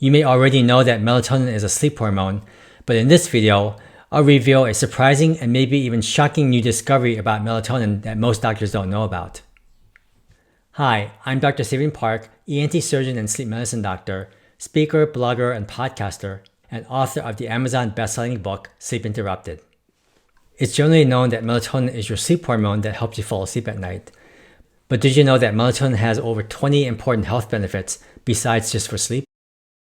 You may already know that melatonin is a sleep hormone, but in this video, I'll reveal a surprising and maybe even shocking new discovery about melatonin that most doctors don't know about. Hi, I'm Dr. Steven Park, ENT surgeon and sleep medicine doctor, speaker, blogger, and podcaster, and author of the Amazon best-selling book, Sleep Interrupted. It's generally known that melatonin is your sleep hormone that helps you fall asleep at night. But did you know that melatonin has over 20 important health benefits besides just for sleep?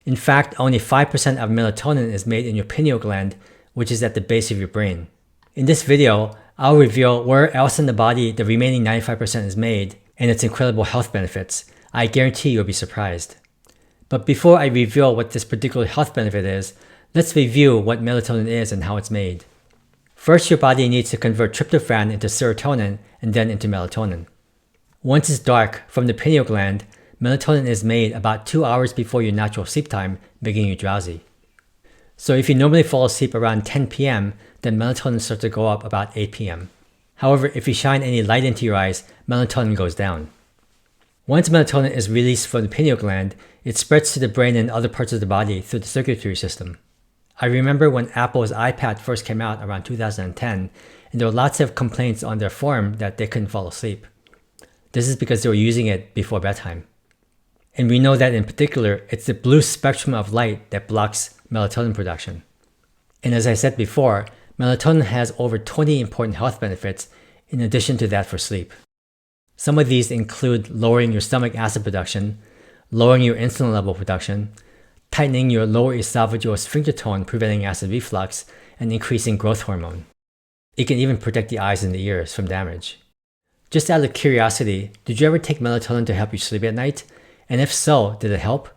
In fact, only 5% of melatonin is made in your pineal gland, which is at the base of your brain. In this video, I'll reveal where else in the body the remaining 95% is made and its incredible health benefits. I guarantee you'll be surprised. But before I reveal what this particular health benefit is, let's review what melatonin is and how it's made. First, your body needs to convert tryptophan into serotonin and then into melatonin. Once it's dark from the pineal gland, melatonin is made about 2 hours before your natural sleep time, making you drowsy. So if you normally fall asleep around 10 p.m., then melatonin starts to go up about 8 p.m. However, if you shine any light into your eyes, melatonin goes down. Once melatonin is released from the pineal gland, it spreads to the brain and other parts of the body through the circulatory system. I remember when Apple's iPad first came out around 2010, and there were lots of complaints on their forum that they couldn't fall asleep. This is because they were using it before bedtime. And we know that in particular, it's the blue spectrum of light that blocks melatonin production. And as I said before, melatonin has over 20 important health benefits in addition to that for sleep. Some of these include lowering your stomach acid production, lowering your insulin level production, tightening your lower esophageal sphincter tone, preventing acid reflux, and increasing growth hormone. It can even protect the eyes and the ears from damage. Just out of curiosity, did you ever take melatonin to help you sleep at night? And if so, did it help?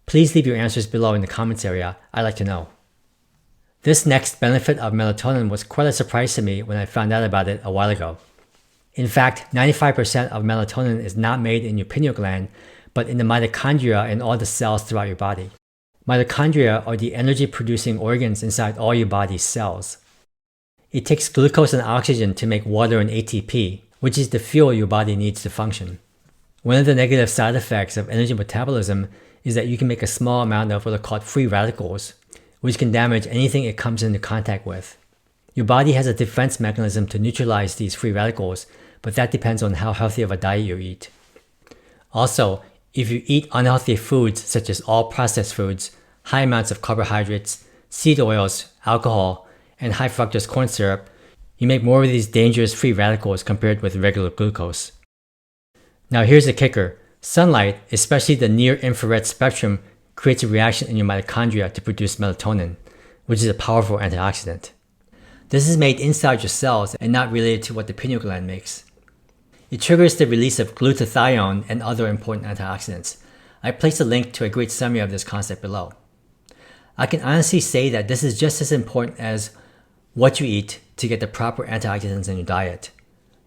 Please leave your answers below in the comments area. I'd like to know. This next benefit of melatonin was quite a surprise to me when I found out about it a while ago. In fact, 95% of melatonin is not made in your pineal gland, but in the mitochondria and all the cells throughout your body. Mitochondria are the energy-producing organs inside all your body's cells. It takes glucose and oxygen to make water and ATP, which is the fuel your body needs to function. One of the negative side effects of energy metabolism is that you can make a small amount of what are called free radicals, which can damage anything it comes into contact with. Your body has a defense mechanism to neutralize these free radicals, but that depends on how healthy of a diet you eat. Also, if you eat unhealthy foods such as all processed foods, high amounts of carbohydrates, seed oils, alcohol, and high fructose corn syrup, you make more of these dangerous free radicals compared with regular glucose. Now here's the kicker. Sunlight, especially the near-infrared spectrum, creates a reaction in your mitochondria to produce melatonin, which is a powerful antioxidant. This is made inside your cells and not related to what the pineal gland makes. It triggers the release of glutathione and other important antioxidants. I placed a link to a great summary of this concept below. I can honestly say that this is just as important as what you eat to get the proper antioxidants in your diet.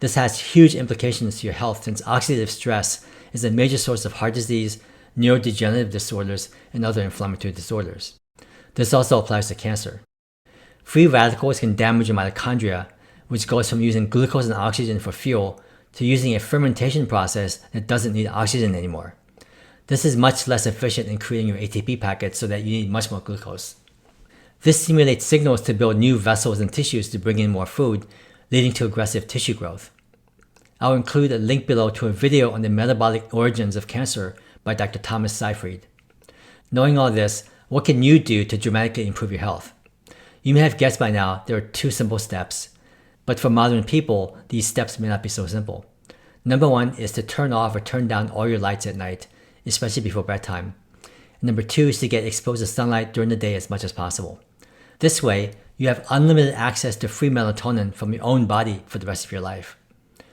This has huge implications to your health since oxidative stress is a major source of heart disease, neurodegenerative disorders, and other inflammatory disorders. This also applies to cancer. Free radicals can damage your mitochondria, which goes from using glucose and oxygen for fuel to using a fermentation process that doesn't need oxygen anymore. This is much less efficient in creating your ATP packets so that you need much more glucose. This stimulates signals to build new vessels and tissues to bring in more food, leading to aggressive tissue growth. I'll include a link below to a video on the metabolic origins of cancer by Dr. Thomas Seyfried. Knowing all this, what can you do to dramatically improve your health? You may have guessed by now there are 2 simple steps, but for modern people, these steps may not be so simple. Number 1 is to turn off or turn down all your lights at night, especially before bedtime. And number 2 is to get exposed to sunlight during the day as much as possible. This way, you have unlimited access to free melatonin from your own body for the rest of your life.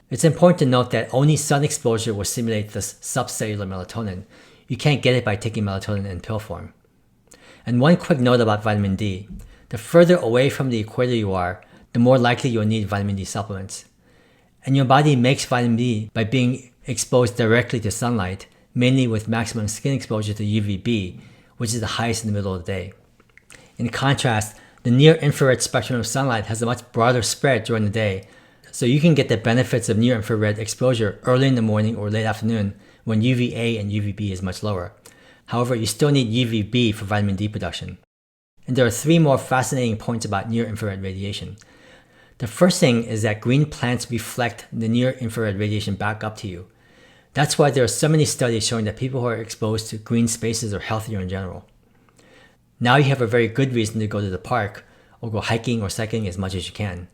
It's important to note that only sun exposure will stimulate this subcellular melatonin. You can't get it by taking melatonin in pill form. And one quick note about vitamin D. The further away from the equator you are, the more likely you'll need vitamin D supplements. And your body makes vitamin D by being exposed directly to sunlight, mainly with maximum skin exposure to UVB, which is the highest in the middle of the day. In contrast, the near-infrared spectrum of sunlight has a much broader spread during the day, so you can get the benefits of near-infrared exposure early in the morning or late afternoon when UVA and UVB is much lower. However, you still need UVB for vitamin D production. And there are 3 more fascinating points about near-infrared radiation. The first thing is that green plants reflect the near-infrared radiation back up to you. That's why there are so many studies showing that people who are exposed to green spaces are healthier in general. Now you have a very good reason to go to the park or go hiking or cycling as much as you can.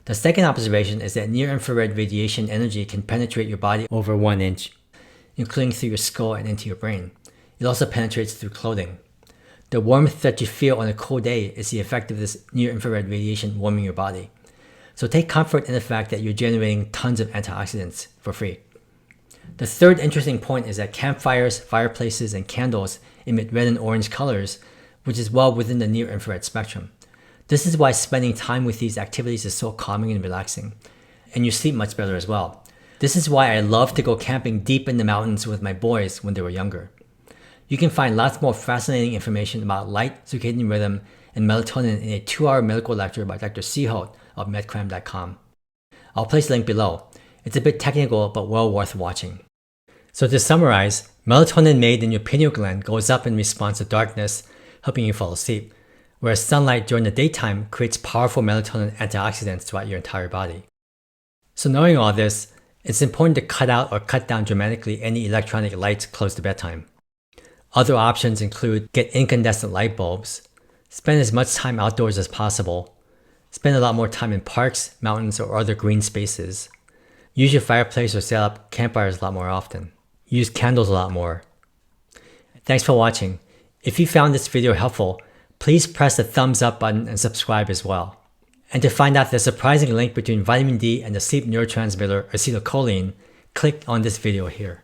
The second observation is that near-infrared radiation energy can penetrate your body over 1 inch, including through your skull and into your brain. It also penetrates through clothing. The warmth that you feel on a cold day is the effect of this near-infrared radiation warming your body. So take comfort in the fact that you're generating tons of antioxidants for free. The third interesting point is that campfires, fireplaces, and candles emit red and orange colors, which is well within the near-infrared spectrum. This is why spending time with these activities is so calming and relaxing, and you sleep much better as well. This is why I love to go camping deep in the mountains with my boys when they were younger. You can find lots more fascinating information about light, circadian rhythm, and melatonin in a 2-hour medical lecture by Dr. Seholt of medcram.com. I'll place a link below. It's a bit technical, but well worth watching. So to summarize, melatonin made in your pineal gland goes up in response to darkness, helping you fall asleep, whereas sunlight during the daytime creates powerful melatonin antioxidants throughout your entire body. So knowing all this, it's important to cut out or cut down dramatically any electronic lights close to bedtime. Other options include get incandescent light bulbs, spend as much time outdoors as possible, spend a lot more time in parks, mountains, or other green spaces, use your fireplace or set up campfires a lot more often, use candles a lot more. Thanks for watching. If you found this video helpful, please press the thumbs up button and subscribe as well. And to find out the surprising link between vitamin D and the sleep neurotransmitter acetylcholine, click on this video here.